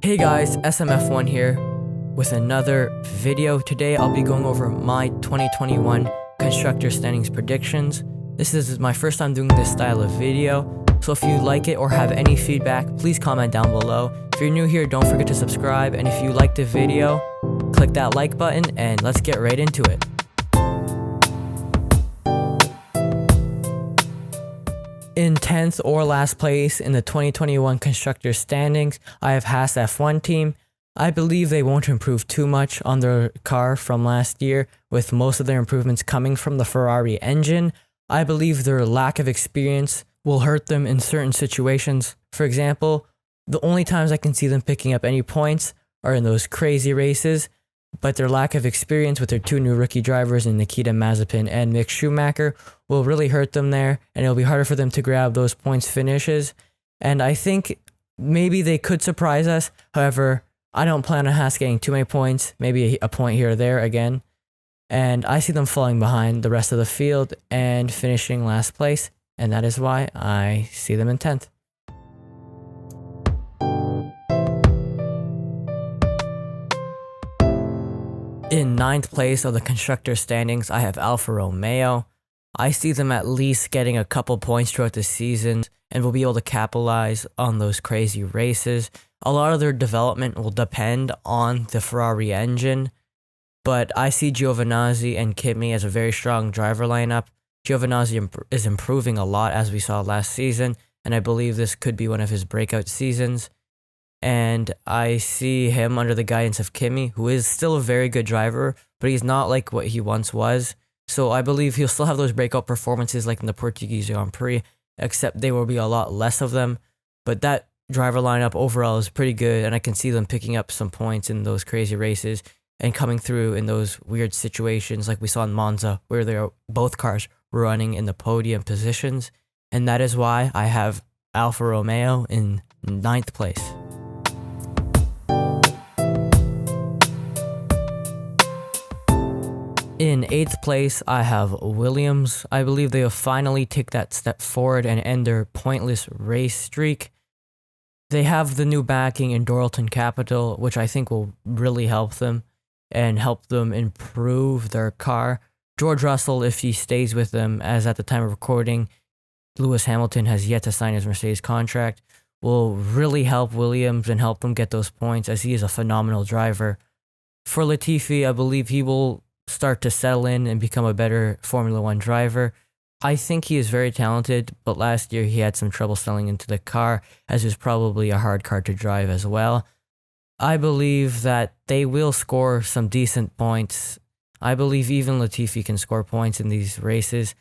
Hey guys, SMF1 here with another video. Today I'll be going over my 2021 Constructor Standings predictions. This is my first time doing this style of video, so if you like it or have any feedback, please comment down below. If you're new here, don't forget to subscribe, and if you liked the video, click that like button and let's get right into it. In 10th or last place in the 2021 Constructor Standings, I have Haas F1 team. I believe they won't improve too much on their car from last year, with most of their improvements coming from the Ferrari engine. I believe their lack of experience will hurt them in certain situations. For example, the only times I can see them picking up any points are in those crazy races, but their lack of experience with their two new rookie drivers in Nikita Mazepin and Mick Schumacher will really hurt them there, and it'll be harder for them to grab those points finishes. And I think maybe they could surprise us. However, I don't plan on Haas getting too many points, maybe a point here or there again. And I see them falling behind the rest of the field and finishing last place, and that is why I see them in 10th. In 9th place of the Constructor Standings, I have Alfa Romeo. I see them at least getting a couple points throughout the season and will be able to capitalize on those crazy races. A lot of their development will depend on the Ferrari engine, but I see Giovinazzi and Kimi as a very strong driver lineup. Giovinazzi is improving a lot, as we saw last season, and I believe this could be one of his breakout seasons. And I see him under the guidance of Kimi, who is still a very good driver, but he's not like what he once was. So I believe he'll still have those breakout performances like in the Portuguese Grand Prix, except there will be a lot less of them. But that driver lineup overall is pretty good, and I can see them picking up some points in those crazy races and coming through in those weird situations like we saw in Monza, where both cars were running in the podium positions. And that is why I have Alfa Romeo in 9th place. In 8th place, I have Williams. I believe they'll finally take that step forward and end their pointless race streak. They have the new backing in Doralton Capital, which I think will really help them and help them improve their car. George Russell, if he stays with them, as at the time of recording, Lewis Hamilton has yet to sign his Mercedes contract, will really help Williams and help them get those points, as he is a phenomenal driver. For Latifi, I believe he will start to settle in and become a better Formula One driver. I think he is very talented, but last year he had some trouble settling into the car, as it was probably a hard car to drive as well. I believe that they will score some decent points. I believe even Latifi can score points in these races.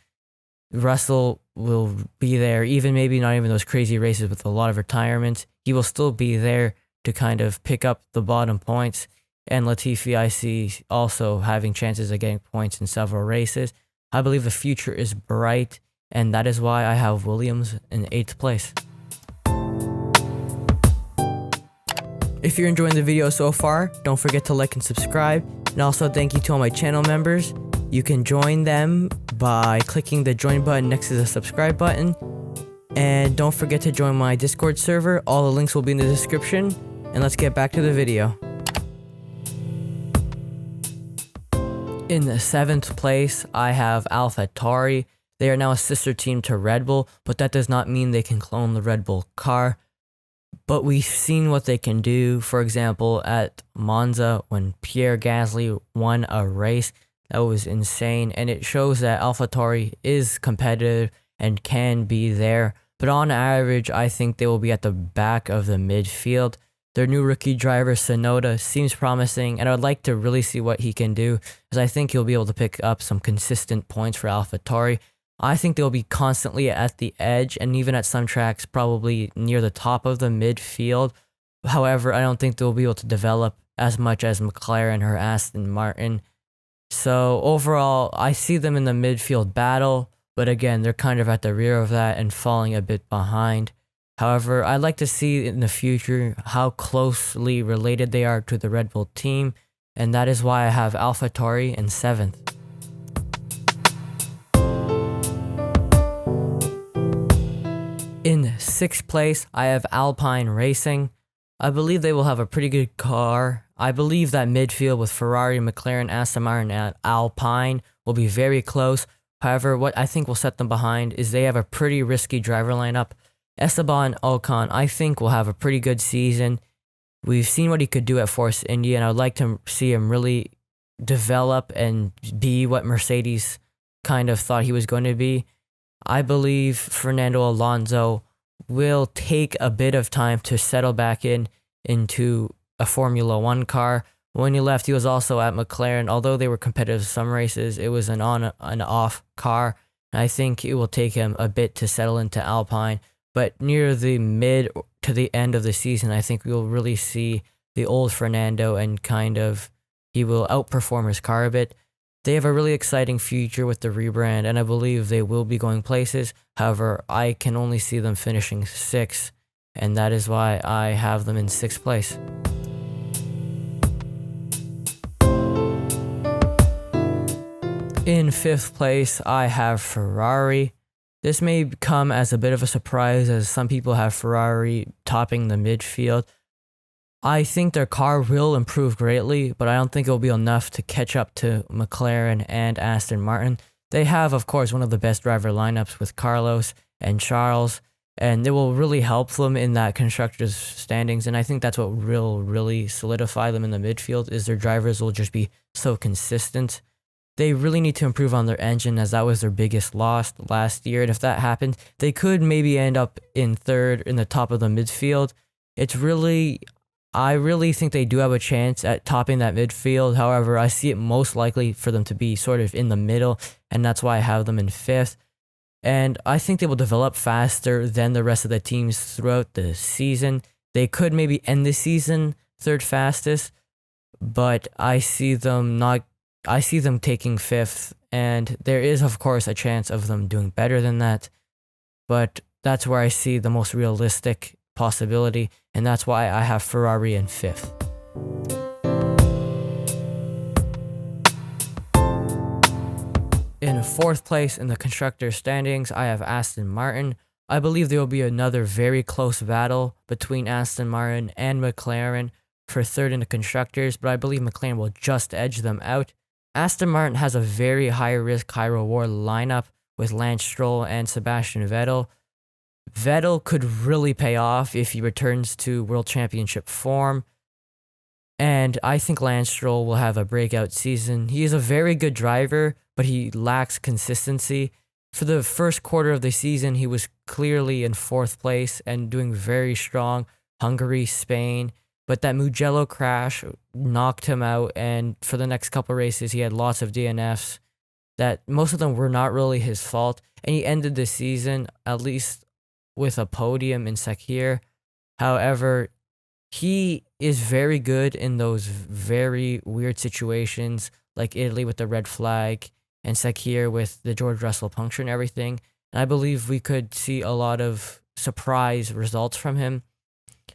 Russell will be there, even maybe not even those crazy races with a lot of retirements. He will still be there to kind of pick up the bottom points. And Latifi, I see also having chances of getting points in several races. I believe the future is bright, and that is why I have Williams in 8th place. If you're enjoying the video so far, don't forget to like and subscribe. And also thank you to all my channel members. You can join them by clicking the join button next to the subscribe button. And don't forget to join my Discord server. All the links will be in the description. And let's get back to the video. In the 7th place, I have AlphaTauri. They are now a sister team to Red Bull, but that does not mean they can clone the Red Bull car. But we've seen what they can do. For example, at Monza, when Pierre Gasly won a race, that was insane. And it shows that AlphaTauri is competitive and can be there. But on average, I think they will be at the back of the midfield. Their new rookie driver, Tsunoda, seems promising, and I would like to really see what he can do, as I think he'll be able to pick up some consistent points for AlphaTauri. I think they'll be constantly at the edge, and even at some tracks, probably near the top of the midfield. However, I don't think they'll be able to develop as much as McLaren or Aston Martin. So overall, I see them in the midfield battle, but again, they're kind of at the rear of that and falling a bit behind. However, I'd like to see in the future how closely related they are to the Red Bull team, and that is why I have AlphaTauri in 7th. In 6th place, I have Alpine Racing. I believe they will have a pretty good car. I believe that midfield with Ferrari, McLaren, Aston Martin, and Alpine will be very close. However, what I think will set them behind is they have a pretty risky driver lineup. Esteban Ocon, I think, will have a pretty good season. We've seen what he could do at Force India, and I would like to see him really develop and be what Mercedes kind of thought he was going to be. I believe Fernando Alonso will take a bit of time to settle back into a Formula One car. When he left, he was also at McLaren. Although they were competitive some races, it was an on and off car. I think it will take him a bit to settle into Alpine. But near the mid to the end of the season, I think we'll really see the old Fernando, and kind of he will outperform his car a bit. They have a really exciting future with the rebrand, and I believe they will be going places. However, I can only see them finishing sixth, and that is why I have them in sixth place. In fifth place, I have Ferrari. This may come as a bit of a surprise, as some people have Ferrari topping the midfield. I think their car will improve greatly, but I don't think it will be enough to catch up to McLaren and Aston Martin. They have, of course, one of the best driver lineups with Carlos and Charles, and it will really help them in that constructors standings. And I think that's what will really solidify them in the midfield, is their drivers will just be so consistent. They really need to improve on their engine, as that was their biggest loss last year. And if that happened, they could maybe end up in third in the top of the midfield. I really think they do have a chance at topping that midfield. However, I see it most likely for them to be sort of in the middle, and that's why I have them in fifth. And I think they will develop faster than the rest of the teams throughout the season. They could maybe end the season third fastest, but I see them taking fifth, and there is, of course, a chance of them doing better than that. But that's where I see the most realistic possibility, and that's why I have Ferrari in fifth. In fourth place in the constructors standings, I have Aston Martin. I believe there will be another very close battle between Aston Martin and McLaren for third in the constructors, but I believe McLaren will just edge them out. Aston Martin has a very high risk, high reward lineup with Lance Stroll and Sebastian Vettel. Vettel could really pay off if he returns to World Championship form, and I think Lance Stroll will have a breakout season. He is a very good driver, but he lacks consistency. For the first quarter of the season, he was clearly in fourth place and doing very strong. Hungary, Spain, but that Mugello crash knocked him out, and for the next couple races, he had lots of DNFs that most of them were not really his fault, and he ended the season at least with a podium in Sakir. However, he is very good in those very weird situations, like Italy with the red flag and Sakir with the George Russell puncture and everything. And I believe we could see a lot of surprise results from him.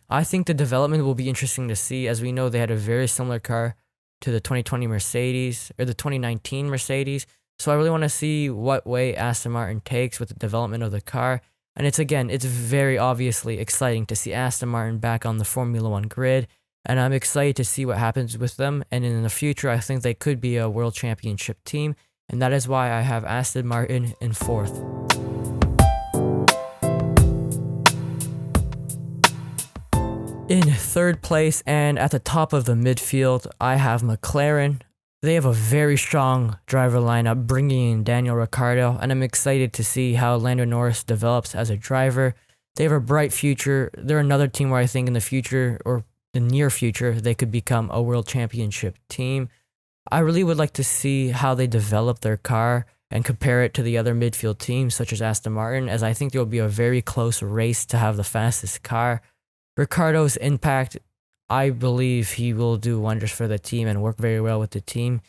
I think the development will be interesting to see, as we know they had a very similar car to the 2020 Mercedes, or the 2019 Mercedes. So I really want to see what way Aston Martin takes with the development of the car. And it's very obviously exciting to see Aston Martin back on the Formula One grid. And I'm excited to see what happens with them. And in the future, I think they could be a world championship team. And that is why I have Aston Martin in fourth. In third place and at the top of the midfield, I have McLaren. They have a very strong driver lineup, bringing in Daniel Ricciardo, and I'm excited to see how Lando Norris develops as a driver. They have a bright future. They're another team where I think in the future, or the near future, they could become a world championship team. I really would like to see how they develop their car and compare it to the other midfield teams, such as Aston Martin, as I think there will be a very close race to have the fastest car. Ricciardo's impact, I believe he will do wonders for the team and work very well with the team.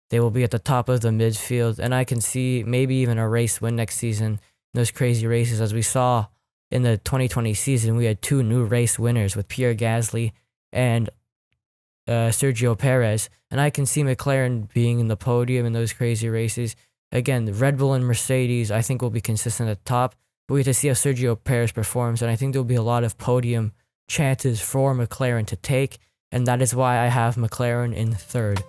They will be at the top of the midfield, and I can see maybe even a race win next season in those crazy races. As we saw in the 2020 season, we had two new race winners with Pierre Gasly and Sergio Perez, and I can see McLaren being in the podium in those crazy races. Again, the Red Bull and Mercedes, I think, will be consistent at the top, but we have to see how Sergio Perez performs, and I think there will be a lot of podium chances for McLaren to take, and that is why I have McLaren in third.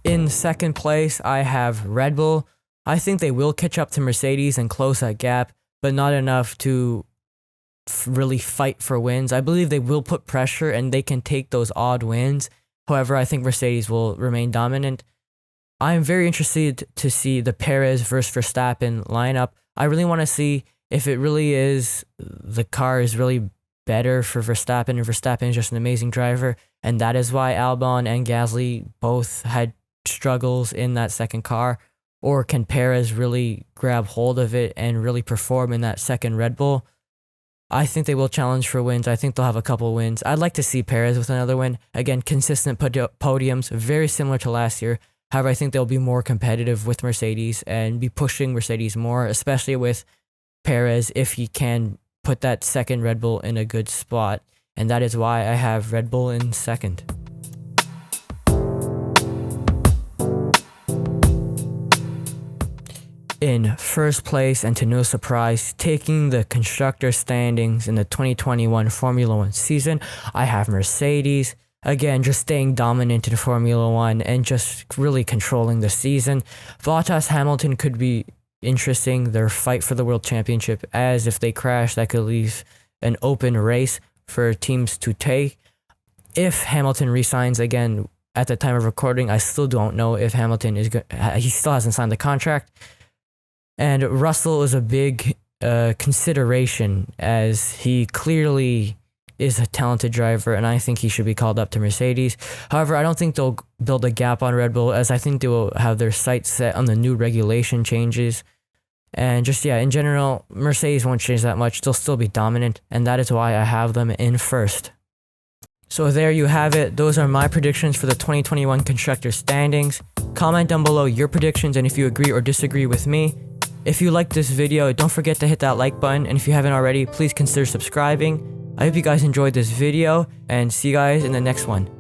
In second place, I have Red Bull. I think they will catch up to Mercedes and close that gap, but not enough to really fight for wins. I believe they will put pressure and they can take those odd wins. However, I think Mercedes will remain dominant. I'm very interested to see the Perez versus Verstappen lineup. I really want to see if it really is, the car is really better for Verstappen, and Verstappen is just an amazing driver, and that is why Albon and Gasly both had struggles in that second car. Or can Perez really grab hold of it and really perform in that second Red Bull? I think they will challenge for wins. I think they'll have a couple wins. I'd like to see Perez with another win. Again, consistent podiums, very similar to last year. However, I think they'll be more competitive with Mercedes and be pushing Mercedes more, especially with Perez, if he can put that second Red Bull in a good spot. And that is why I have Red Bull in second. In first place, and to no surprise, taking the constructor standings in the 2021 Formula One season, I have Mercedes. Again, just staying dominant in Formula One and just really controlling the season. Bottas Hamilton could be interesting, their fight for the World Championship, as if they crash, that could leave an open race for teams to take. If Hamilton resigns again at the time of recording, I still don't know if Hamilton is good. He still hasn't signed the contract. And Russell is a big consideration, as he clearly is a talented driver, and I think he should be called up to Mercedes. However, I don't think they'll build a gap on Red Bull, as I think they will have their sights set on the new regulation changes. And just, yeah, in general, Mercedes won't change that much. They'll still be dominant, and that is why I have them in first. So there you have it. Those are my predictions for the 2021 Constructor standings. Comment down below your predictions and if you agree or disagree with me. If you liked this video, don't forget to hit that like button, and if you haven't already, please consider subscribing. I hope you guys enjoyed this video, and see you guys in the next one.